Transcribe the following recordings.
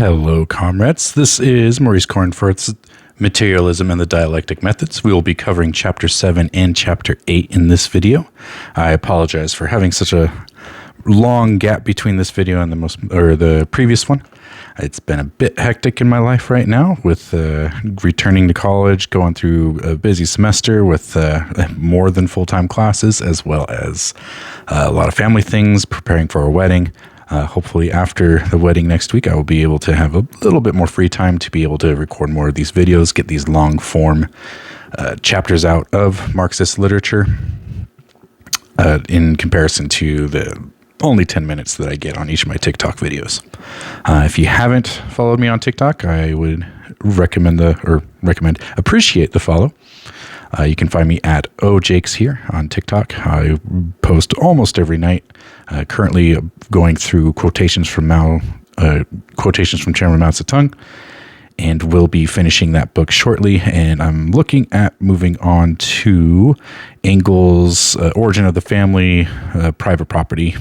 Hello, comrades. This is Maurice Cornforth's Materialism and the Dialectic Methods. We will be covering Chapter 7 and Chapter 8 in this video. I apologize for having such a long gap between this video and the previous one. It's been a bit hectic in my life right now with returning to college, going through a busy semester with more than full-time classes, as well as a lot of family things, preparing for a wedding. Hopefully after the wedding next week, I will be able to have a little bit more free time to be able to record more of these videos, get these long form chapters out of Marxist literature in comparison to the only 10 minutes that I get on each of my TikTok videos. If you haven't followed me on TikTok, I would appreciate the follow. You can find me at ojakes here on TikTok. I post almost every night. Currently going through quotations from Chairman Mao Zedong, and will be finishing that book shortly. And I'm looking at moving on to Engels' Origin of the Family, Private Property.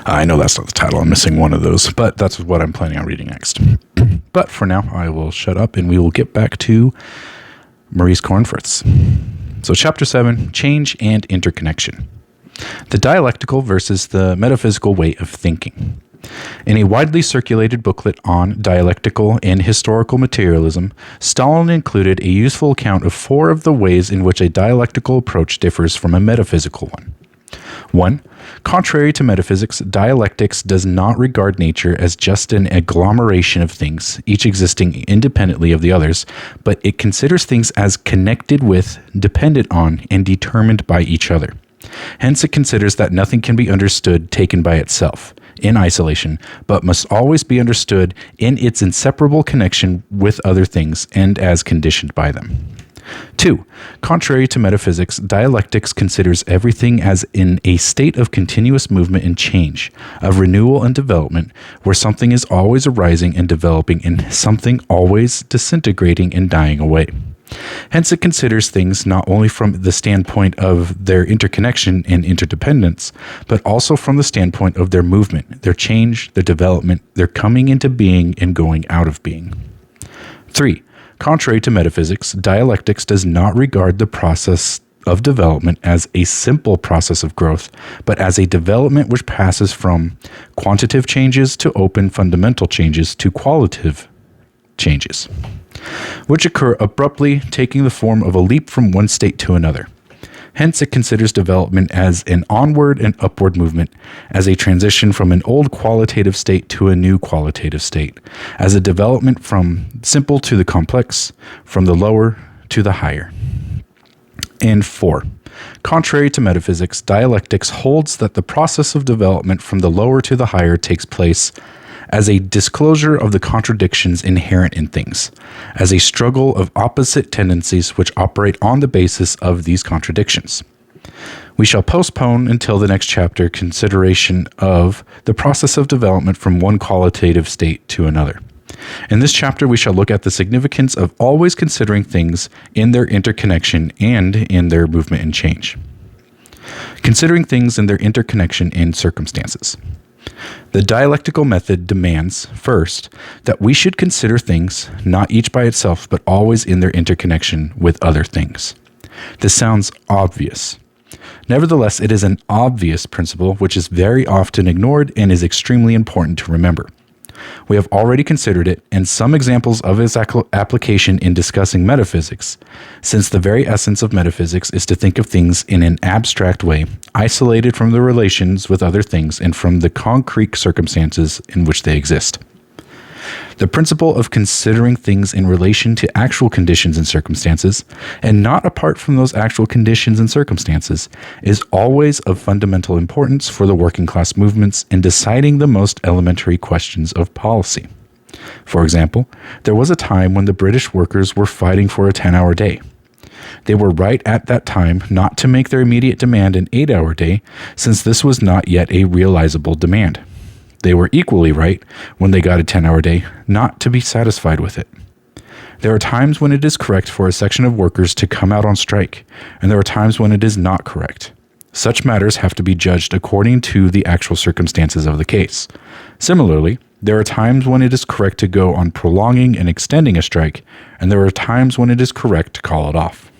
I know that's not the title. I'm missing one of those, but that's what I'm planning on reading next. But for now, I will shut up and we will get back to Maurice Cornforth's. So Chapter 7, Change and Interconnection. The dialectical versus the metaphysical way of thinking. In a widely circulated booklet on dialectical and historical materialism, Stalin included a useful account of 4 of the ways in which a dialectical approach differs from a metaphysical one. 1. Contrary to metaphysics, dialectics does not regard nature as just an agglomeration of things, each existing independently of the others, but it considers things as connected with, dependent on, and determined by each other. Hence, it considers that nothing can be understood taken by itself, in isolation, but must always be understood in its inseparable connection with other things and as conditioned by them. 2. Contrary to metaphysics, dialectics considers everything as in a state of continuous movement and change, of renewal and development, where something is always arising and developing and something always disintegrating and dying away. Hence, it considers things not only from the standpoint of their interconnection and interdependence, but also from the standpoint of their movement, their change, their development, their coming into being and going out of being. 3. Contrary to metaphysics, dialectics does not regard the process of development as a simple process of growth, but as a development which passes from quantitative changes to open fundamental changes to qualitative changes, which occur abruptly, taking the form of a leap from one state to another. Hence, it considers development as an onward and upward movement, as a transition from an old qualitative state to a new qualitative state, as a development from simple to the complex, from the lower to the higher. And 4. Contrary to metaphysics, dialectics holds that the process of development from the lower to the higher takes place as a disclosure of the contradictions inherent in things, as a struggle of opposite tendencies which operate on the basis of these contradictions. We shall postpone until the next chapter consideration of the process of development from one qualitative state to another. In this chapter, we shall look at the significance of always considering things in their interconnection and in their movement and change. Considering things in their interconnection and circumstances. The dialectical method demands, first, that we should consider things, not each by itself, but always in their interconnection with other things. This sounds obvious. Nevertheless, it is an obvious principle which is very often ignored and is extremely important to remember. We have already considered it, and some examples of its application in discussing metaphysics, since the very essence of metaphysics is to think of things in an abstract way, isolated from the relations with other things and from the concrete circumstances in which they exist. The principle of considering things in relation to actual conditions and circumstances, and not apart from those actual conditions and circumstances, is always of fundamental importance for the working class movements in deciding the most elementary questions of policy. For example, there was a time when the British workers were fighting for a 10-hour day. They were right at that time not to make their immediate demand an 8-hour day, since this was not yet a realizable demand. They were equally right when they got a 10-hour day not to be satisfied with it. There are times when it is correct for a section of workers to come out on strike, and there are times when it is not correct. Such matters have to be judged according to the actual circumstances of the case. Similarly, There are times when it is correct to go on prolonging and extending a strike, and there are times when it is correct to call it off.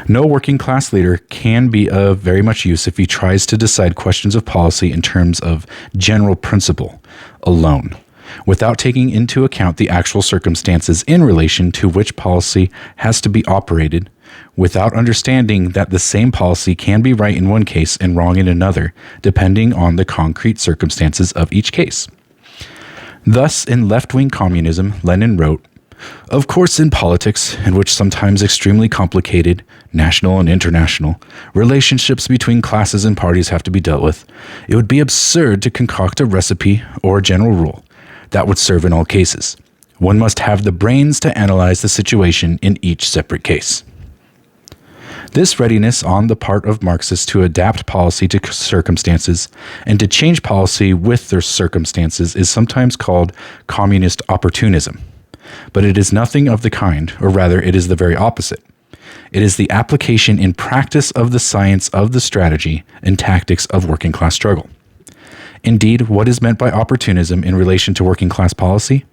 No working class leader can be of very much use if he tries to decide questions of policy in terms of general principle alone, without taking into account the actual circumstances in relation to which policy has to be operated, without understanding that the same policy can be right in one case and wrong in another, depending on the concrete circumstances of each case. Thus, in left-wing communism, Lenin wrote, "Of course, in politics, in which sometimes extremely complicated, national and international, relationships between classes and parties have to be dealt with, it would be absurd to concoct a recipe or a general rule that would serve in all cases. One must have the brains to analyze the situation in each separate case." This readiness on the part of Marxists to adapt policy to circumstances and to change policy with their circumstances is sometimes called communist opportunism. But it is nothing of the kind, or rather, it is the very opposite. It is the application in practice of the science of the strategy and tactics of working class struggle. Indeed, what is meant by opportunism in relation to working class policy?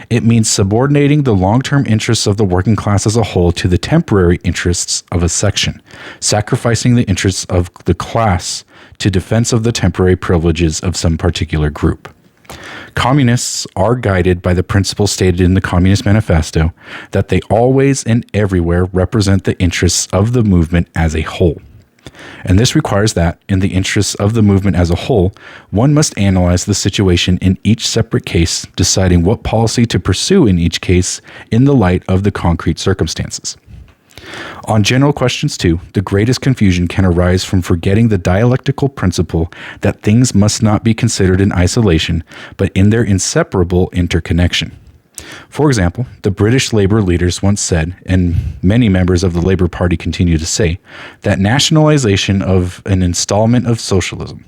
It means subordinating the long-term interests of the working class as a whole to the temporary interests of a section, sacrificing the interests of the class to defense of the temporary privileges of some particular group. Communists are guided by the principle stated in the Communist Manifesto that they always and everywhere represent the interests of the movement as a whole. And this requires that, in the interests of the movement as a whole, one must analyze the situation in each separate case, deciding what policy to pursue in each case in the light of the concrete circumstances. On general questions, too, the greatest confusion can arise from forgetting the dialectical principle that things must not be considered in isolation, but in their inseparable interconnection. For example, the British Labour leaders once said, and many members of the Labour Party continue to say, that nationalization is an installment of socialism.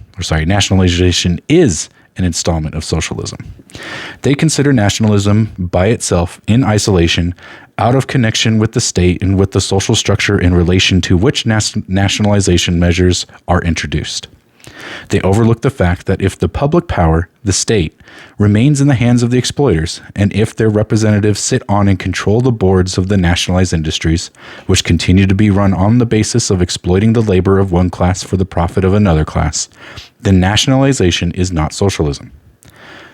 They consider nationalism by itself, in isolation, out of connection with the state and with the social structure in relation to which nationalization measures are introduced. They overlook the fact that if the public power, the state, remains in the hands of the exploiters, and if their representatives sit on and control the boards of the nationalized industries, which continue to be run on the basis of exploiting the labor of one class for the profit of another class, then nationalization is not socialism.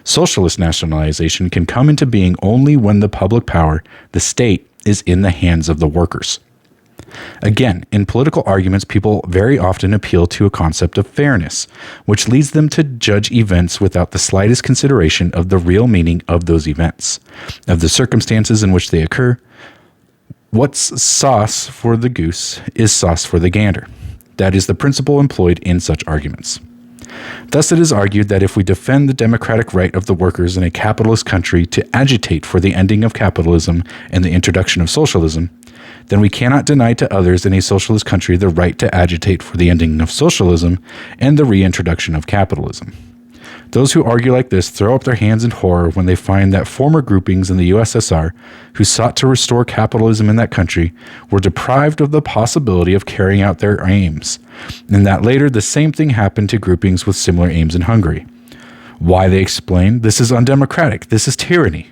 Socialist nationalization can come into being only when the public power, the state, is in the hands of the workers. Again, in political arguments, people very often appeal to a concept of fairness, which leads them to judge events without the slightest consideration of the real meaning of those events, of the circumstances in which they occur. What's sauce for the goose is sauce for the gander. That is the principle employed in such arguments. Thus, it is argued that if we defend the democratic right of the workers in a capitalist country to agitate for the ending of capitalism and the introduction of socialism, then we cannot deny to others in a socialist country the right to agitate for the ending of socialism and the reintroduction of capitalism. Those who argue like this throw up their hands in horror when they find that former groupings in the USSR who sought to restore capitalism in that country were deprived of the possibility of carrying out their aims, and that later the same thing happened to groupings with similar aims in Hungary. Why, they explain, this is undemocratic, this is tyranny.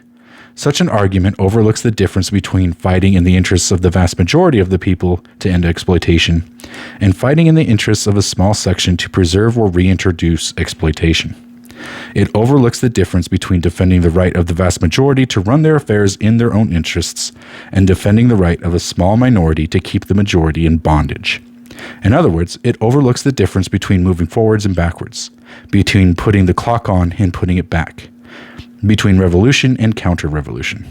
Such an argument overlooks the difference between fighting in the interests of the vast majority of the people to end exploitation and fighting in the interests of a small section to preserve or reintroduce exploitation. It overlooks the difference between defending the right of the vast majority to run their affairs in their own interests and defending the right of a small minority to keep the majority in bondage. In other words, it overlooks the difference between moving forwards and backwards, between putting the clock on and putting it back, between revolution and counter-revolution.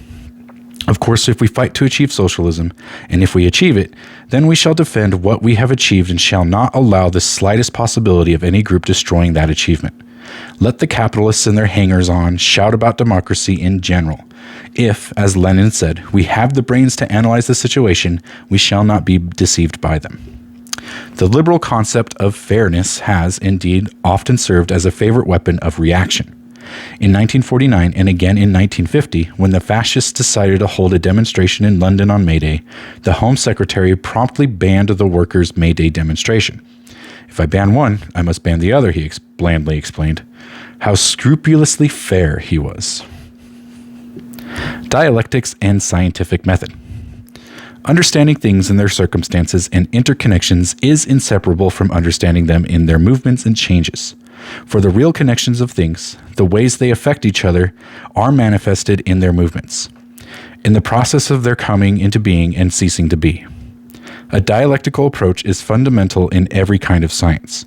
Of course, if we fight to achieve socialism, and if we achieve it, then we shall defend what we have achieved and shall not allow the slightest possibility of any group destroying that achievement. Let the capitalists and their hangers-on shout about democracy in general. If, as Lenin said, we have the brains to analyze the situation, we shall not be deceived by them. The liberal concept of fairness has, indeed, often served as a favorite weapon of reaction. In 1949 and again in 1950, when the fascists decided to hold a demonstration in London on May Day, the Home Secretary promptly banned the workers' May Day demonstration. If I ban one, I must ban the other, he blandly explained. How scrupulously fair he was. Dialectics and scientific method. Understanding things in their circumstances and interconnections is inseparable from understanding them in their movements and changes. For the real connections of things, the ways they affect each other, are manifested in their movements, in the process of their coming into being and ceasing to be. A dialectical approach is fundamental in every kind of science.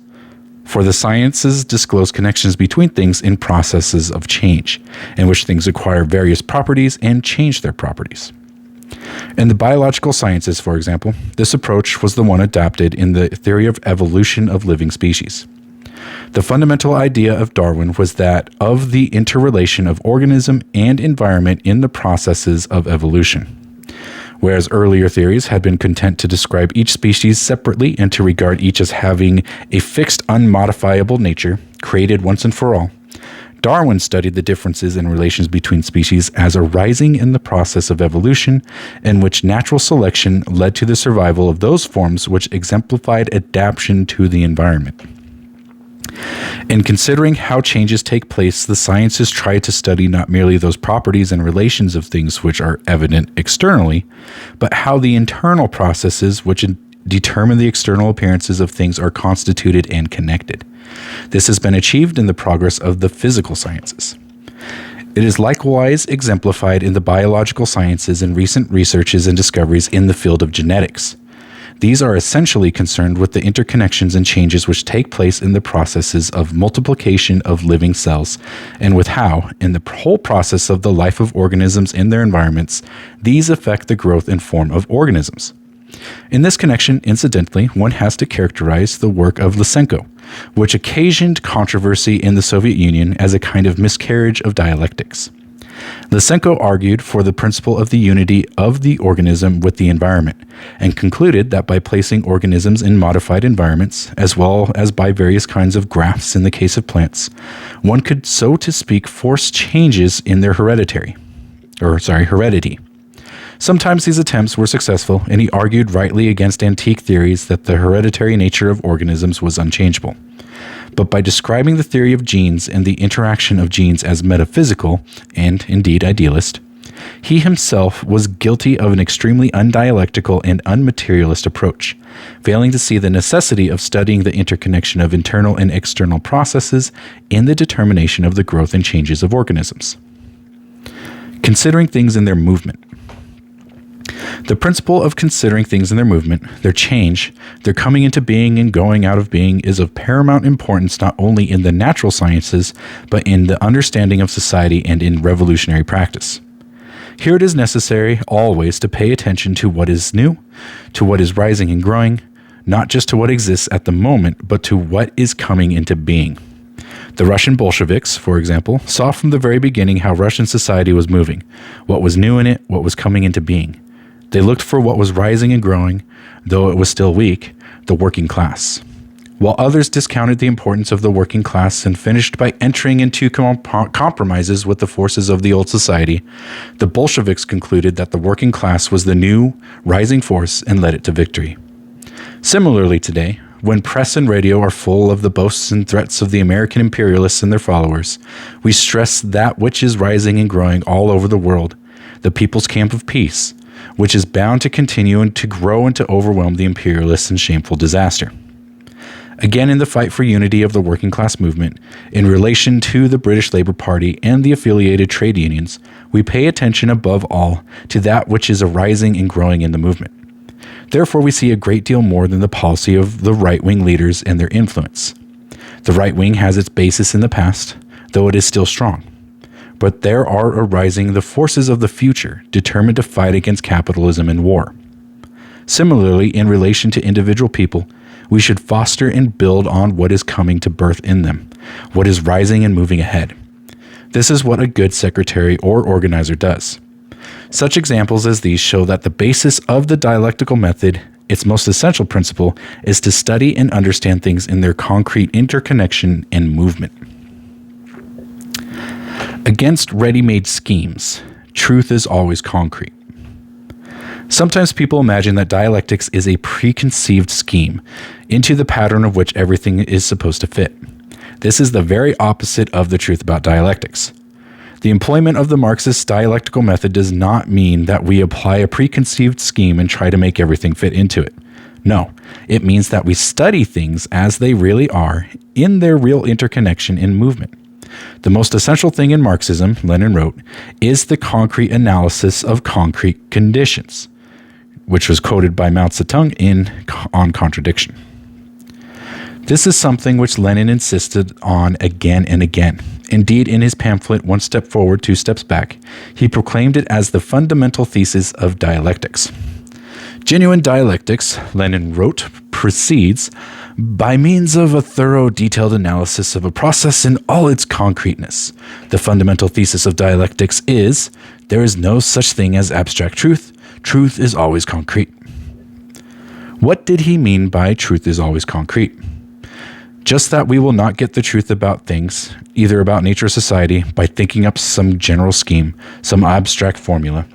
For the sciences disclose connections between things in processes of change, in which things acquire various properties and change their properties. In the biological sciences, for example, this approach was the one adopted in the theory of evolution of living species. The fundamental idea of Darwin was that of the interrelation of organism and environment in the processes of evolution. Whereas earlier theories had been content to describe each species separately and to regard each as having a fixed, unmodifiable nature, created once and for all, Darwin studied the differences in relations between species as arising in the process of evolution, in which natural selection led to the survival of those forms which exemplified adaptation to the environment. In considering how changes take place, the sciences try to study not merely those properties and relations of things which are evident externally, but how the internal processes which determine the external appearances of things are constituted and connected. This has been achieved in the progress of the physical sciences. It is likewise exemplified in the biological sciences and recent researches and discoveries in the field of genetics. These are essentially concerned with the interconnections and changes which take place in the processes of multiplication of living cells, and with how, in the whole process of the life of organisms in their environments, these affect the growth and form of organisms. In this connection, incidentally, one has to characterize the work of Lysenko, which occasioned controversy in the Soviet Union as a kind of miscarriage of dialectics. Lysenko argued for the principle of the unity of the organism with the environment, and concluded that by placing organisms in modified environments, as well as by various kinds of grafts in the case of plants, one could, so to speak, force changes in their heredity. Sometimes these attempts were successful, and he argued rightly against antique theories that the hereditary nature of organisms was unchangeable. But by describing the theory of genes and the interaction of genes as metaphysical, and indeed idealist, he himself was guilty of an extremely undialectical and unmaterialist approach, failing to see the necessity of studying the interconnection of internal and external processes in the determination of the growth and changes of organisms. Considering things in their movement. The principle of considering things in their movement, their change, their coming into being and going out of being is of paramount importance not only in the natural sciences, but in the understanding of society and in revolutionary practice. Here it is necessary always to pay attention to what is new, to what is rising and growing, not just to what exists at the moment, but to what is coming into being. The Russian Bolsheviks, for example, saw from the very beginning how Russian society was moving, what was new in it, what was coming into being. They looked for what was rising and growing, though it was still weak, the working class. While others discounted the importance of the working class and finished by entering into compromises with the forces of the old society, the Bolsheviks concluded that the working class was the new, rising force and led it to victory. Similarly today, when press and radio are full of the boasts and threats of the American imperialists and their followers, we stress that which is rising and growing all over the world, the People's Camp of Peace, which is bound to continue and to grow and to overwhelm the imperialists in shameful disaster. Again, in the fight for unity of the working class movement, in relation to the British Labour Party and the affiliated trade unions, we pay attention above all to that which is arising and growing in the movement. Therefore, we see a great deal more than the policy of the right-wing leaders and their influence. The right wing has its basis in the past, though it is still strong. But there are arising the forces of the future, determined to fight against capitalism and war. Similarly, in relation to individual people, we should foster and build on what is coming to birth in them, what is rising and moving ahead. This is what a good secretary or organizer does. Such examples as these show that the basis of the dialectical method, its most essential principle, is to study and understand things in their concrete interconnection and movement. Against ready-made schemes, truth is always concrete. Sometimes people imagine that dialectics is a preconceived scheme into the pattern of which everything is supposed to fit. This is the very opposite of the truth about dialectics. The employment of the Marxist dialectical method does not mean that we apply a preconceived scheme and try to make everything fit into it. No, it means that we study things as they really are in their real interconnection and movement. The most essential thing in Marxism, Lenin wrote, is the concrete analysis of concrete conditions, which was quoted by Mao Zedong on Contradiction. This is something which Lenin insisted on again and again. Indeed, in his pamphlet, One Step Forward, Two Steps Back, he proclaimed it as the fundamental thesis of dialectics. Genuine dialectics, Lenin wrote, proceeds by means of a thorough, detailed analysis of a process in all its concreteness. The fundamental thesis of dialectics is, there is no such thing as abstract truth. Truth is always concrete. What did he mean by truth is always concrete? Just that we will not get the truth about things, either about nature or society, by thinking up some general scheme, some abstract formula,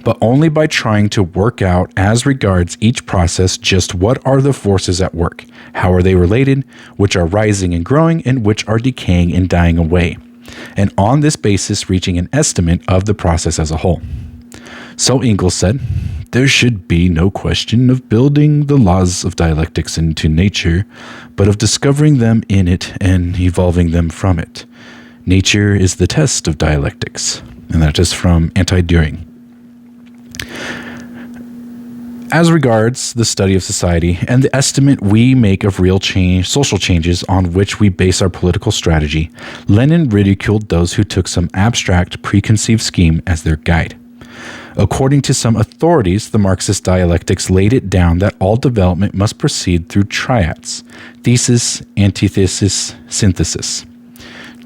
but only by trying to work out as regards each process just what are the forces at work, how are they related, which are rising and growing, and which are decaying and dying away, and on this basis reaching an estimate of the process as a whole. So Engels said, there should be no question of building the laws of dialectics into nature, but of discovering them in it and evolving them from it. Nature is the test of dialectics. And that is from Anti-Düring. As regards the study of society and the estimate we make of real change, social changes on which we base our political strategy, Lenin ridiculed those who took some abstract preconceived scheme as their guide. According to some authorities, the Marxist dialectics laid it down that all development must proceed through triads: thesis, antithesis, synthesis.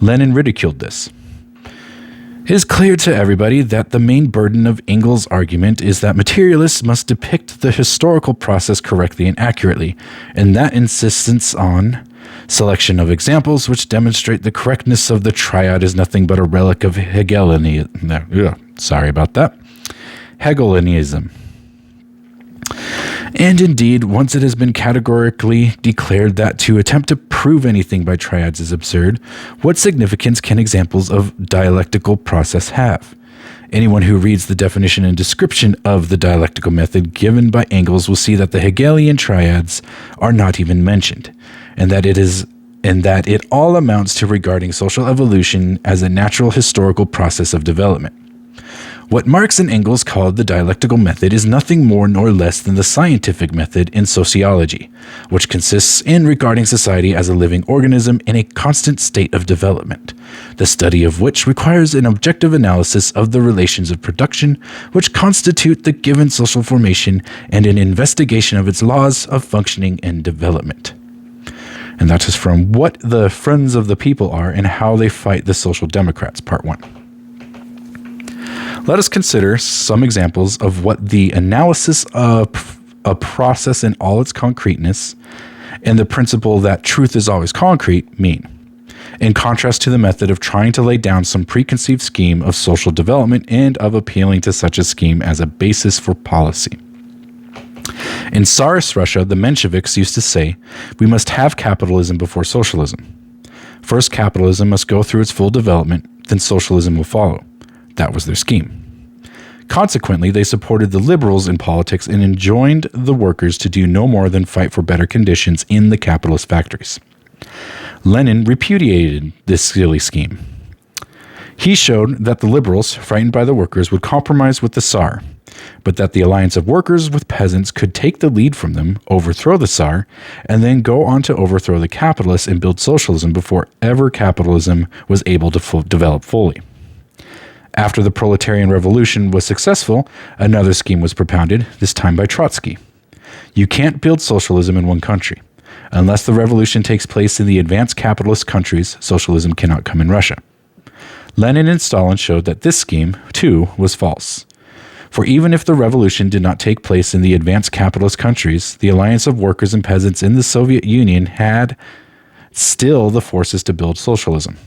Lenin ridiculed this. It is clear to everybody that the main burden of Engels' argument is that materialists must depict the historical process correctly and accurately, and that insistence on selection of examples which demonstrate the correctness of the triad is nothing but a relic of Hegelianism. Hegelianism. And indeed, once it has been categorically declared that to attempt to prove anything by triads is absurd, what significance can examples of dialectical process have? Anyone who reads the definition and description of the dialectical method given by Engels will see that the Hegelian triads are not even mentioned, and that it all amounts to regarding social evolution as a natural historical process of development. What Marx and Engels called the dialectical method is nothing more nor less than the scientific method in sociology, which consists in regarding society as a living organism in a constant state of development, the study of which requires an objective analysis of the relations of production which constitute the given social formation and an investigation of its laws of functioning and development. And that is from What the Friends of the People Are and How They Fight the Social Democrats, Part 1. Let us consider some examples of what the analysis of a process in all its concreteness and the principle that truth is always concrete mean, in contrast to the method of trying to lay down some preconceived scheme of social development and of appealing to such a scheme as a basis for policy. In Tsarist Russia, the Mensheviks used to say, we must have capitalism before socialism. First, capitalism must go through its full development, then socialism will follow. That was their scheme. Consequently, they supported the liberals in politics and enjoined the workers to do no more than fight for better conditions in the capitalist factories. Lenin repudiated this silly scheme. He showed that the liberals, frightened by the workers, would compromise with the Tsar, but that the alliance of workers with peasants could take the lead from them, overthrow the Tsar, and then go on to overthrow the capitalists and build socialism before ever capitalism was able to develop fully. After the proletarian revolution was successful, another scheme was propounded, this time by Trotsky. You can't build socialism in one country. Unless the revolution takes place in the advanced capitalist countries, socialism cannot come in Russia. Lenin and Stalin showed that this scheme, too, was false. For even if the revolution did not take place in the advanced capitalist countries, the alliance of workers and peasants in the Soviet Union had still the forces to build socialism.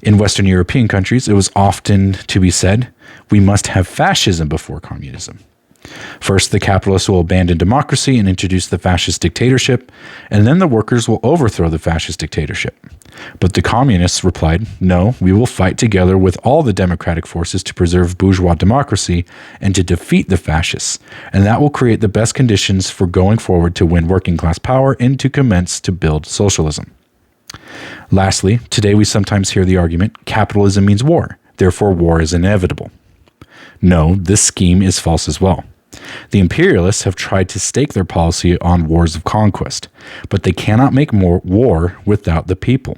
In Western European countries, it was often to be said, we must have fascism before communism. First, the capitalists will abandon democracy and introduce the fascist dictatorship, and then the workers will overthrow the fascist dictatorship. But the communists replied, no, we will fight together with all the democratic forces to preserve bourgeois democracy and to defeat the fascists, and that will create the best conditions for going forward to win working class power and to commence to build socialism. Lastly, today we sometimes hear the argument, capitalism means war, therefore war is inevitable. No, this scheme is false as well. The imperialists have tried to stake their policy on wars of conquest, but they cannot make more war without the people.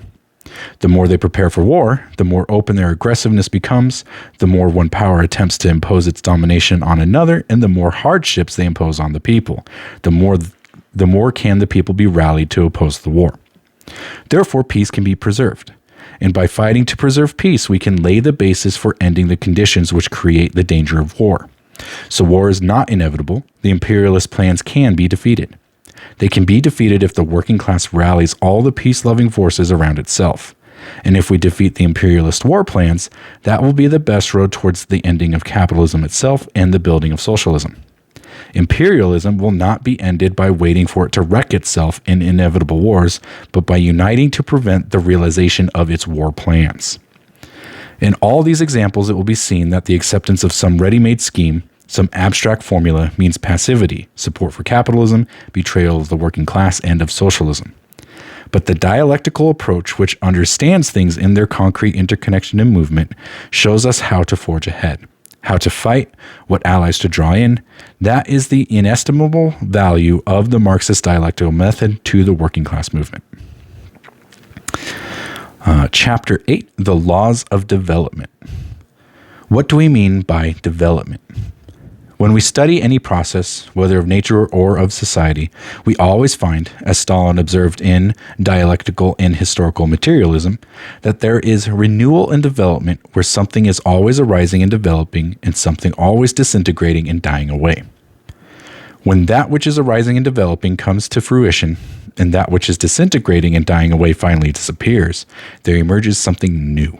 The more they prepare for war, the more open their aggressiveness becomes, the more one power attempts to impose its domination on another, and the more hardships they impose on the people, the more can the people be rallied to oppose the war. Therefore, peace can be preserved. And by fighting to preserve peace, we can lay the basis for ending the conditions which create the danger of war. So war is not inevitable. The imperialist plans can be defeated. They can be defeated if the working class rallies all the peace-loving forces around itself. And if we defeat the imperialist war plans, that will be the best road towards the ending of capitalism itself and the building of socialism. Imperialism will not be ended by waiting for it to wreck itself in inevitable wars, but by uniting to prevent the realization of its war plans. In all these examples, it will be seen that the acceptance of some ready-made scheme, some abstract formula, means passivity, support for capitalism, betrayal of the working class, and of socialism. But the dialectical approach, which understands things in their concrete interconnection and movement, shows us how to forge ahead, how to fight, what allies to draw in. That is the inestimable value of the Marxist dialectical method to the working class movement. Chapter 8, The Laws of Development. What do we mean by development? When we study any process, whether of nature or of society, we always find, as Stalin observed in Dialectical and Historical Materialism, that there is renewal and development where something is always arising and developing and something always disintegrating and dying away. When that which is arising and developing comes to fruition, and that which is disintegrating and dying away finally disappears, there emerges something new.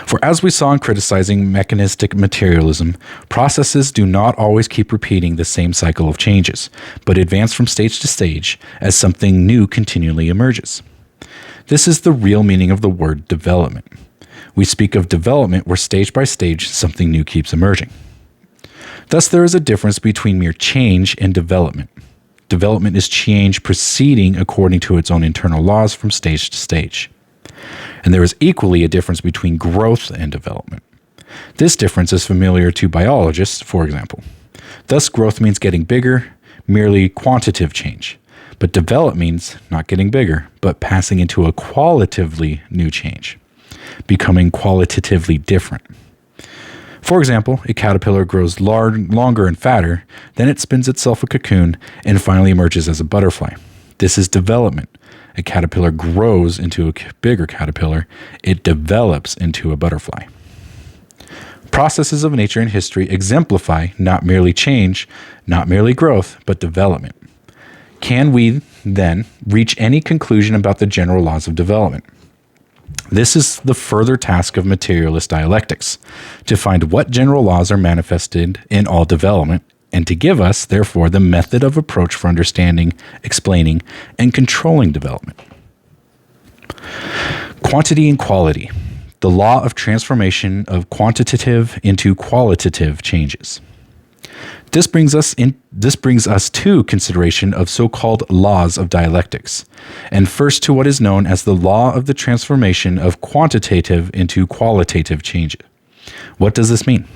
For as we saw in criticizing mechanistic materialism, processes do not always keep repeating the same cycle of changes, but advance from stage to stage as something new continually emerges. This is the real meaning of the word development. We speak of development where stage by stage something new keeps emerging. Thus, there is a difference between mere change and development. Development is change proceeding according to its own internal laws from stage to stage. And there is equally a difference between growth and development. This difference is familiar to biologists, for example. Thus, growth means getting bigger, merely quantitative change. But develop means not getting bigger, but passing into a qualitatively new change, becoming qualitatively different. For example, a caterpillar grows longer and fatter, then it spins itself a cocoon and finally emerges as a butterfly. This is development. A caterpillar grows into a bigger caterpillar. It develops into a butterfly. Processes of nature and history exemplify not merely change, not merely growth, but development. Can we, then, reach any conclusion about the general laws of development? This is the further task of materialist dialectics, to find what general laws are manifested in all development, and to give us, therefore, the method of approach for understanding, explaining, and controlling development. Quantity and quality, the law of transformation of quantitative into qualitative changes. This brings us to consideration of so-called laws of dialectics, and first to what is known as the law of the transformation of quantitative into qualitative changes. What does this mean?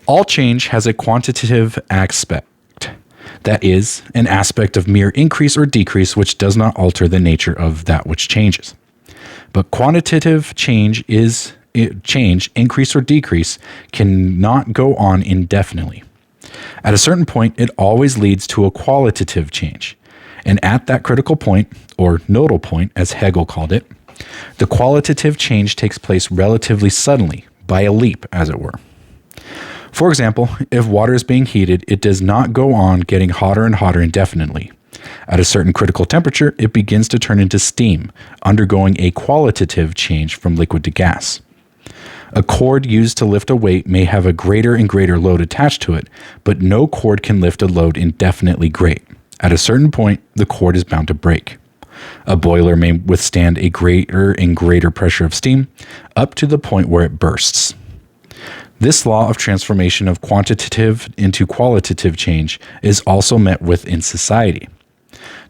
All change has a quantitative aspect, that is, an aspect of mere increase or decrease which does not alter the nature of that which changes. But quantitative change, increase or decrease, cannot go on indefinitely. At a certain point, it always leads to a qualitative change. And at that critical point, or nodal point, as Hegel called it, the qualitative change takes place relatively suddenly, by a leap, as it were. For example, if water is being heated, it does not go on getting hotter and hotter indefinitely. At a certain critical temperature, it begins to turn into steam, undergoing a qualitative change from liquid to gas. A cord used to lift a weight may have a greater and greater load attached to it, but no cord can lift a load indefinitely great. At a certain point, the cord is bound to break. A boiler may withstand a greater and greater pressure of steam, up to the point where it bursts. This law of transformation of quantitative into qualitative change is also met with in society.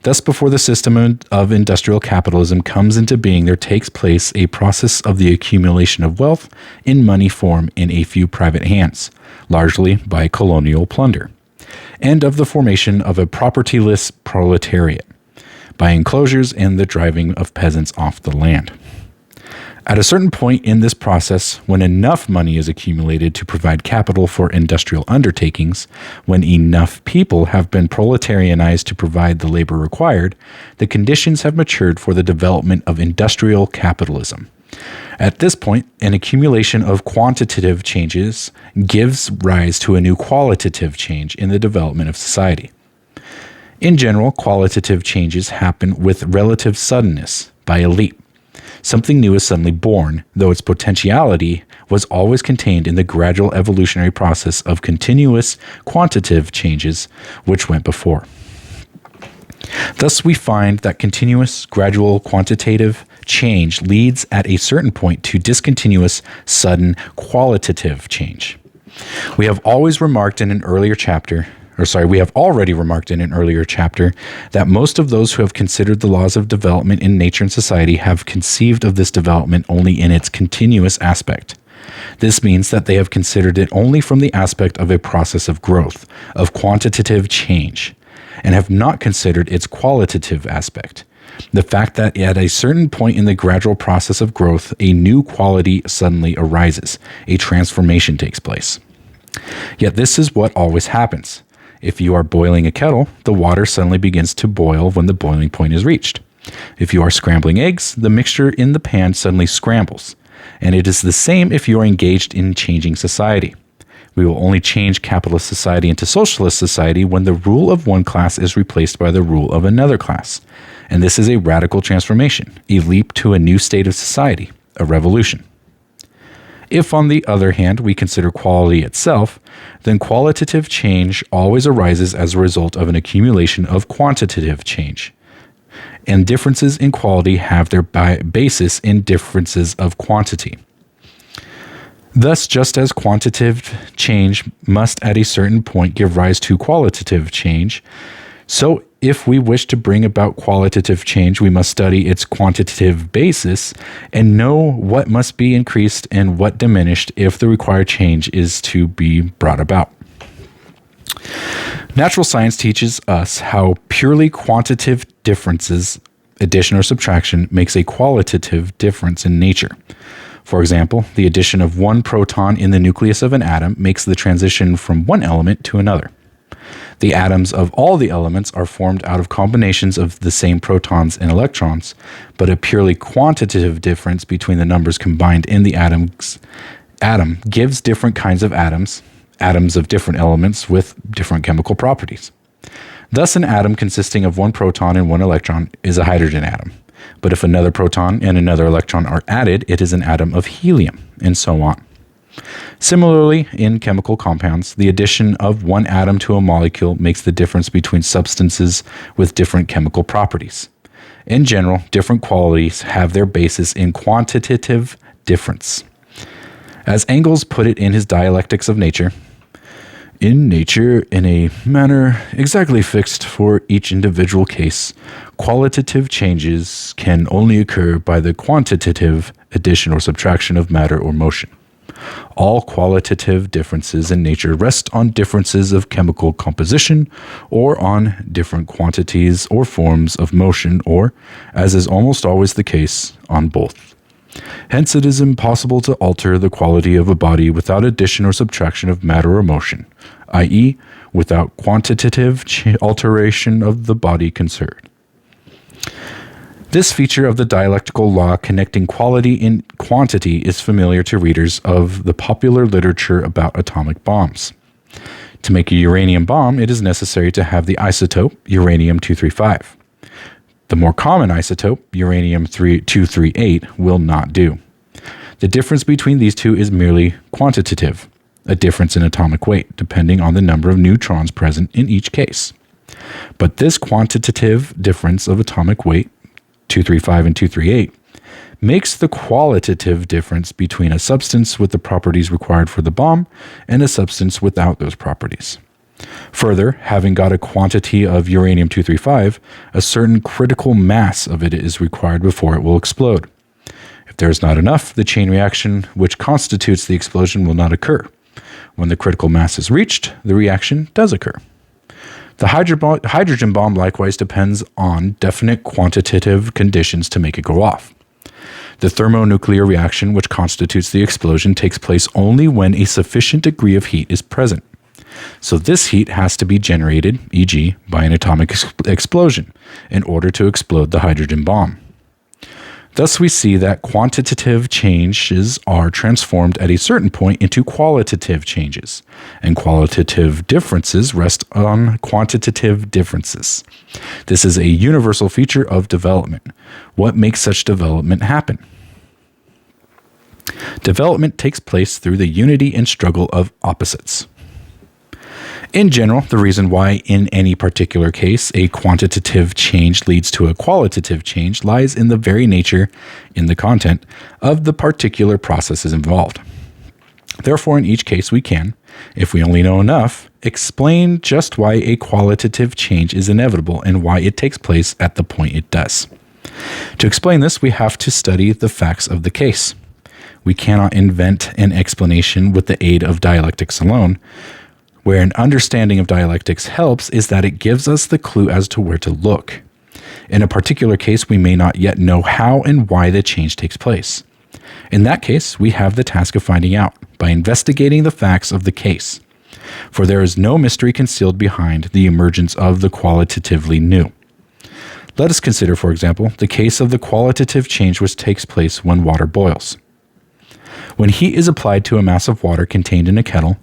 Thus, before the system of industrial capitalism comes into being, there takes place a process of the accumulation of wealth in money form in a few private hands, largely by colonial plunder, and of the formation of a propertyless proletariat, by enclosures and the driving of peasants off the land. At a certain point in this process, when enough money is accumulated to provide capital for industrial undertakings, when enough people have been proletarianized to provide the labor required, the conditions have matured for the development of industrial capitalism. At this point, an accumulation of quantitative changes gives rise to a new qualitative change in the development of society. In general, qualitative changes happen with relative suddenness, by a leap. Something new is suddenly born, though its potentiality was always contained in the gradual evolutionary process of continuous quantitative changes which went before. Thus, we find that continuous, gradual, quantitative change leads at a certain point to discontinuous, sudden, qualitative change. We have already remarked in an earlier chapter that most of those who have considered the laws of development in nature and society have conceived of this development only in its continuous aspect. This means that they have considered it only from the aspect of a process of growth, of quantitative change, and have not considered its qualitative aspect. The fact that at a certain point in the gradual process of growth, a new quality suddenly arises, a transformation takes place. Yet this is what always happens. If you are boiling a kettle, the water suddenly begins to boil when the boiling point is reached. If you are scrambling eggs, the mixture in the pan suddenly scrambles. And it is the same if you are engaged in changing society. We will only change capitalist society into socialist society when the rule of one class is replaced by the rule of another class. And this is a radical transformation, a leap to a new state of society, a revolution. If, on the other hand, we consider quality itself, then qualitative change always arises as a result of an accumulation of quantitative change. And differences in quality have their basis in differences of quantity. Thus, just as quantitative change must at a certain point give rise to qualitative change, so if we wish to bring about qualitative change, we must study its quantitative basis and know what must be increased and what diminished if the required change is to be brought about. Natural science teaches us how purely quantitative differences, addition or subtraction, makes a qualitative difference in nature. For example, the addition of one proton in the nucleus of an atom makes the transition from one element to another. The atoms of all the elements are formed out of combinations of the same protons and electrons, but a purely quantitative difference between the numbers combined in the atom gives different kinds of atoms of different elements with different chemical properties. Thus, an atom consisting of one proton and one electron is a hydrogen atom. But if another proton and another electron are added, it is an atom of helium, and so on. Similarly, in chemical compounds, the addition of one atom to a molecule makes the difference between substances with different chemical properties. In general, different qualities have their basis in quantitative difference. As Engels put it in his Dialectics of Nature, in nature, in a manner exactly fixed for each individual case, qualitative changes can only occur by the quantitative addition or subtraction of matter or motion. All qualitative differences in nature rest on differences of chemical composition or on different quantities or forms of motion or, as is almost always the case, on both. Hence it is impossible to alter the quality of a body without addition or subtraction of matter or motion, i.e., without quantitative alteration of the body concerned. This feature of the dialectical law connecting quality and quantity is familiar to readers of the popular literature about atomic bombs. To make a uranium bomb, it is necessary to have the isotope uranium-235. The more common isotope, uranium-238, will not do. The difference between these two is merely quantitative, a difference in atomic weight, depending on the number of neutrons present in each case. But this quantitative difference of atomic weight, 235 and 238, makes the qualitative difference between a substance with the properties required for the bomb and a substance without those properties. Further, having got a quantity of uranium-235, a certain critical mass of it is required before it will explode. If there is not enough, the chain reaction which constitutes the explosion will not occur. When the critical mass is reached, the reaction does occur. The hydrogen bomb likewise depends on definite quantitative conditions to make it go off. The thermonuclear reaction which constitutes the explosion takes place only when a sufficient degree of heat is present. So this heat has to be generated, e.g., by an atomic explosion, in order to explode the hydrogen bomb. Thus we see that quantitative changes are transformed at a certain point into qualitative changes, and qualitative differences rest on quantitative differences. This is a universal feature of development. What makes such development happen? Development takes place through the unity and struggle of opposites. In general, the reason why in any particular case a quantitative change leads to a qualitative change lies in the very nature, in the content, of the particular processes involved. Therefore, in each case we can, if we only know enough, explain just why a qualitative change is inevitable and why it takes place at the point it does. To explain this, we have to study the facts of the case. We cannot invent an explanation with the aid of dialectics alone. Where an understanding of dialectics helps is that it gives us the clue as to where to look. In a particular case, we may not yet know how and why the change takes place. In that case, we have the task of finding out by investigating the facts of the case. For there is no mystery concealed behind the emergence of the qualitatively new. Let us consider, for example, the case of the qualitative change which takes place when water boils. When heat is applied to a mass of water contained in a kettle,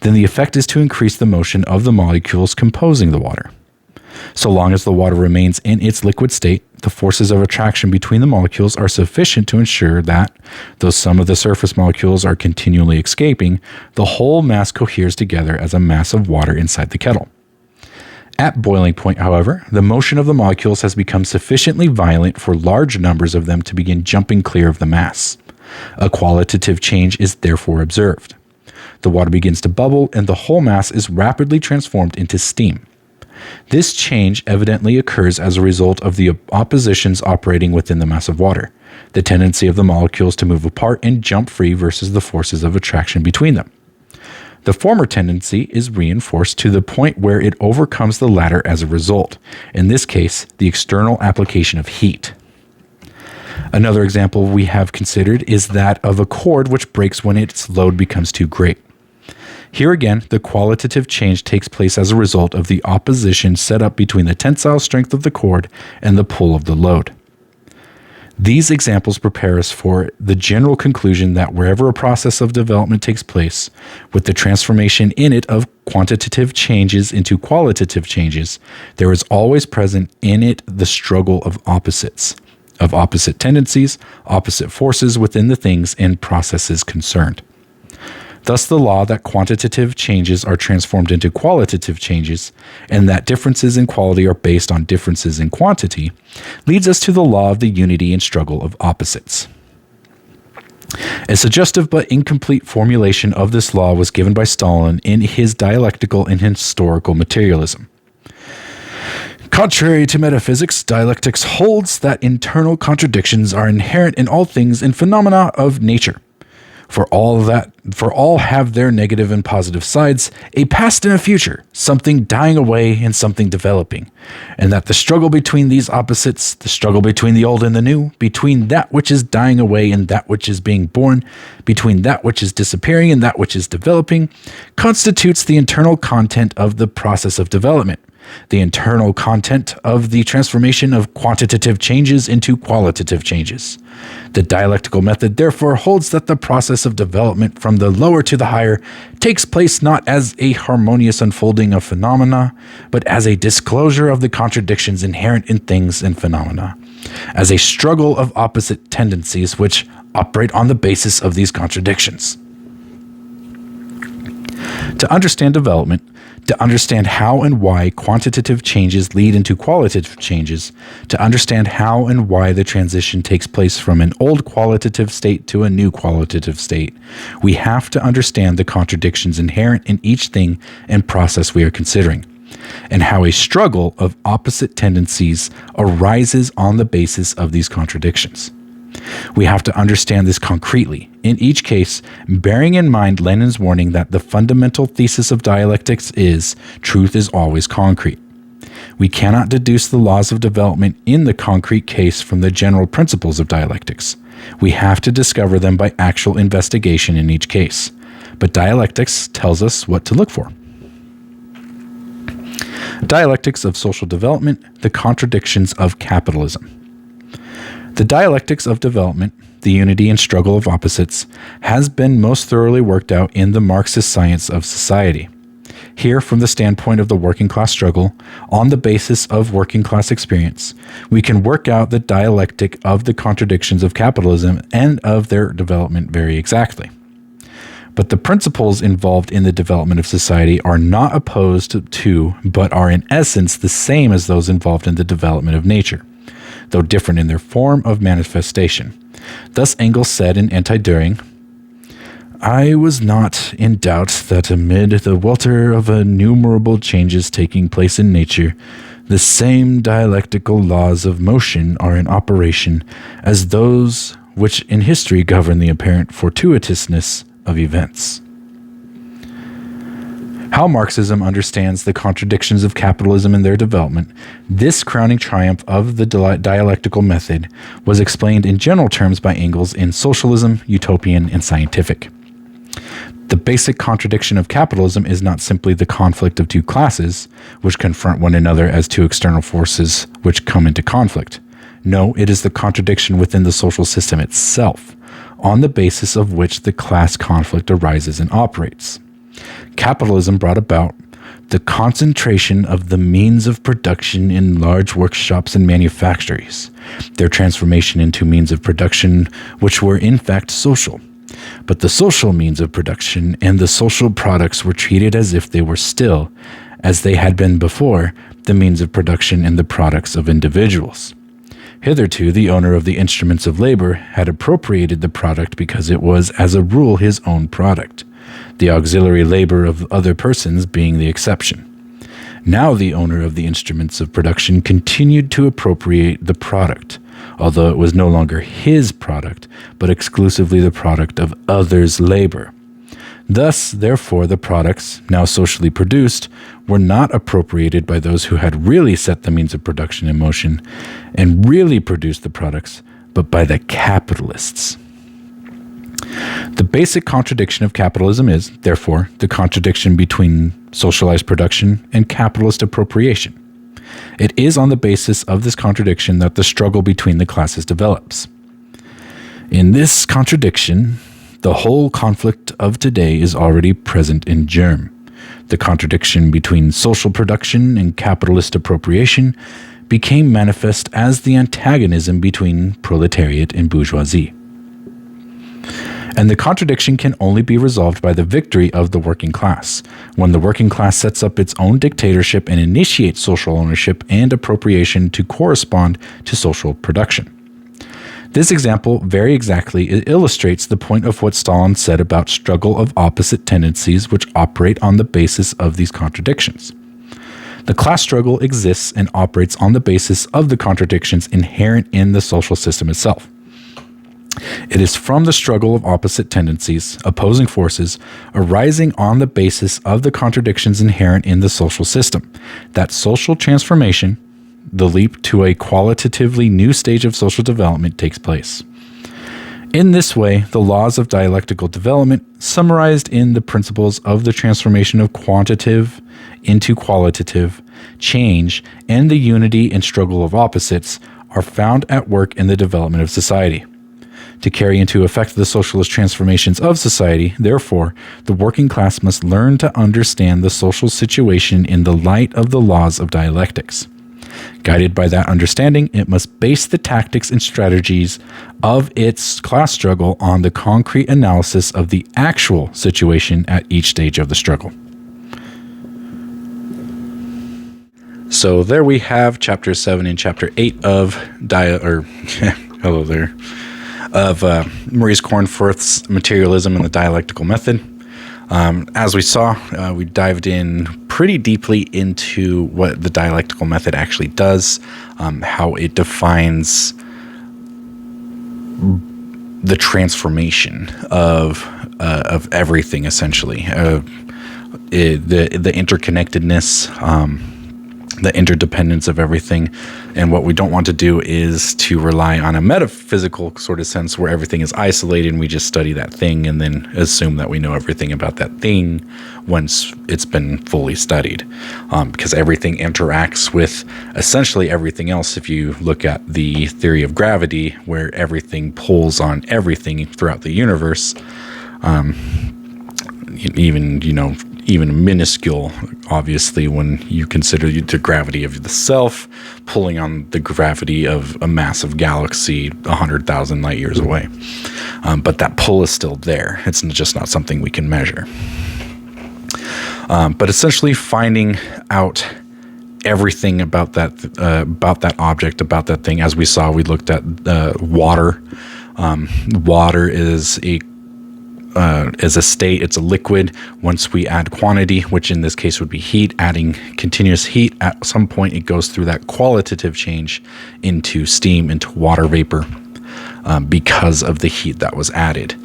then the effect is to increase the motion of the molecules composing the water. So long as the water remains in its liquid state, the forces of attraction between the molecules are sufficient to ensure that, though some of the surface molecules are continually escaping, the whole mass coheres together as a mass of water inside the kettle. At boiling point, however, the motion of the molecules has become sufficiently violent for large numbers of them to begin jumping clear of the mass. A qualitative change is therefore observed. The water begins to bubble and the whole mass is rapidly transformed into steam. This change evidently occurs as a result of the oppositions operating within the mass of water, the tendency of the molecules to move apart and jump free versus the forces of attraction between them. The former tendency is reinforced to the point where it overcomes the latter as a result, in this case, the external application of heat. Another example we have considered is that of a cord which breaks when its load becomes too great. Here again, the qualitative change takes place as a result of the opposition set up between the tensile strength of the cord and the pull of the load. These examples prepare us for the general conclusion that wherever a process of development takes place, with the transformation in it of quantitative changes into qualitative changes, there is always present in it the struggle of opposites, of opposite tendencies, opposite forces within the things and processes concerned. Thus, the law that quantitative changes are transformed into qualitative changes, and that differences in quality are based on differences in quantity, leads us to the law of the unity and struggle of opposites. A suggestive but incomplete formulation of this law was given by Stalin in his Dialectical and Historical Materialism. Contrary to metaphysics, dialectics holds that internal contradictions are inherent in all things and phenomena of nature. For all have their negative and positive sides, a past and a future, something dying away and something developing, and that the struggle between these opposites, the struggle between the old and the new, between that which is dying away and that which is being born, between that which is disappearing and that which is developing, constitutes the internal content of the process of development, the internal content of the transformation of quantitative changes into qualitative changes. The dialectical method therefore holds that the process of development from the lower to the higher takes place not as a harmonious unfolding of phenomena, but as a disclosure of the contradictions inherent in things and phenomena, as a struggle of opposite tendencies which operate on the basis of these contradictions. To understand development, to understand how and why quantitative changes lead into qualitative changes, to understand how and why the transition takes place from an old qualitative state to a new qualitative state, we have to understand the contradictions inherent in each thing and process we are considering, and how a struggle of opposite tendencies arises on the basis of these contradictions. We have to understand this concretely, in each case, bearing in mind Lenin's warning that the fundamental thesis of dialectics is truth is always concrete. We cannot deduce the laws of development in the concrete case from the general principles of dialectics. We have to discover them by actual investigation in each case. But dialectics tells us what to look for. Dialectics of social development, the contradictions of capitalism. The dialectics of development, the unity and struggle of opposites, has been most thoroughly worked out in the Marxist science of society. Here, from the standpoint of the working class struggle, on the basis of working class experience, we can work out the dialectic of the contradictions of capitalism and of their development very exactly. But the principles involved in the development of society are not opposed to, but are in essence the same as those involved in the development of nature, though different in their form of manifestation. Thus Engels said in Anti-Düring, "I was not in doubt that amid the welter of innumerable changes taking place in nature, the same dialectical laws of motion are in operation as those which in history govern the apparent fortuitousness of events." How Marxism understands the contradictions of capitalism and their development, this crowning triumph of the dialectical method, was explained in general terms by Engels in Socialism, Utopian, and Scientific. The basic contradiction of capitalism is not simply the conflict of two classes, which confront one another as two external forces which come into conflict. No, it is the contradiction within the social system itself, on the basis of which the class conflict arises and operates. Capitalism brought about the concentration of the means of production in large workshops and manufactories, their transformation into means of production which were in fact social. But the social means of production and the social products were treated as if they were still, as they had been before, the means of production and the products of individuals. Hitherto, the owner of the instruments of labor had appropriated the product because it was, as a rule, his own product, the auxiliary labor of other persons being the exception. Now the owner of the instruments of production continued to appropriate the product, although it was no longer his product, but exclusively the product of others' labor. Thus, therefore, the products, now socially produced, were not appropriated by those who had really set the means of production in motion and really produced the products, but by the capitalists. The basic contradiction of capitalism is, therefore, the contradiction between socialized production and capitalist appropriation. It is on the basis of this contradiction that the struggle between the classes develops. In this contradiction, the whole conflict of today is already present in germ. The contradiction between social production and capitalist appropriation became manifest as the antagonism between proletariat and bourgeoisie. And the contradiction can only be resolved by the victory of the working class, when the working class sets up its own dictatorship and initiates social ownership and appropriation to correspond to social production. This example very exactly illustrates the point of what Stalin said about struggle of opposite tendencies which operate on the basis of these contradictions. The class struggle exists and operates on the basis of the contradictions inherent in the social system itself. It is from the struggle of opposite tendencies, opposing forces, arising on the basis of the contradictions inherent in the social system, that social transformation, the leap to a qualitatively new stage of social development, takes place. In this way, the laws of dialectical development, summarized in the principles of the transformation of quantitative into qualitative change and the unity and struggle of opposites, are found at work in the development of society. To carry into effect the socialist transformations of society, therefore, the working class must learn to understand the social situation in the light of the laws of dialectics. Guided by that understanding, it must base the tactics and strategies of its class struggle on the concrete analysis of the actual situation at each stage of the struggle. So there we have chapter 7 and chapter 8 of hello there, of Maurice Cornforth's Materialism and the Dialectical Method. As we saw, we dived in pretty deeply into what the dialectical method actually does, how it defines the transformation of everything, essentially, the interconnectedness, the interdependence of everything. And what we don't want to do is to rely on a metaphysical sort of sense where everything is isolated and we just study that thing and then assume that we know everything about that thing once it's been fully studied. Because everything interacts with essentially everything else. If you look at the theory of gravity, where everything pulls on everything throughout the universe, even minuscule, obviously, when you consider the gravity of the self pulling on the gravity of a massive galaxy 100,000 light years away. But that pull is still there. It's just not something we can measure. But essentially finding out everything about that object, about that thing. As we saw, we looked at water. Water is a state, it's a liquid. Once we add quantity, which in this case would be heat, adding continuous heat, at some point it goes through that qualitative change into steam, into water vapor, because of the heat that was added.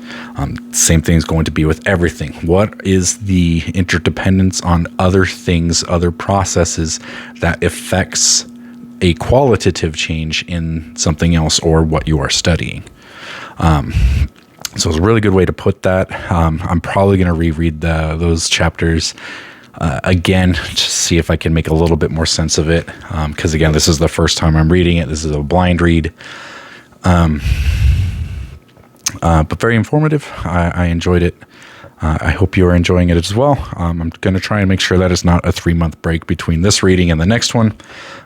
Same thing is going to be with everything. What is the interdependence on other things, other processes that affects a qualitative change in something else or what you are studying? So it's a really good way to put that. I'm probably going to reread those chapters again to see if I can make a little bit more sense of it. Because again, this is the first time I'm reading it. This is a blind read. But very informative. I enjoyed it. I hope you are enjoying it as well. I'm going to try and make sure that it's not a 3-month break between this reading and the next one.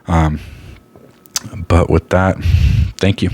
But with that, thank you.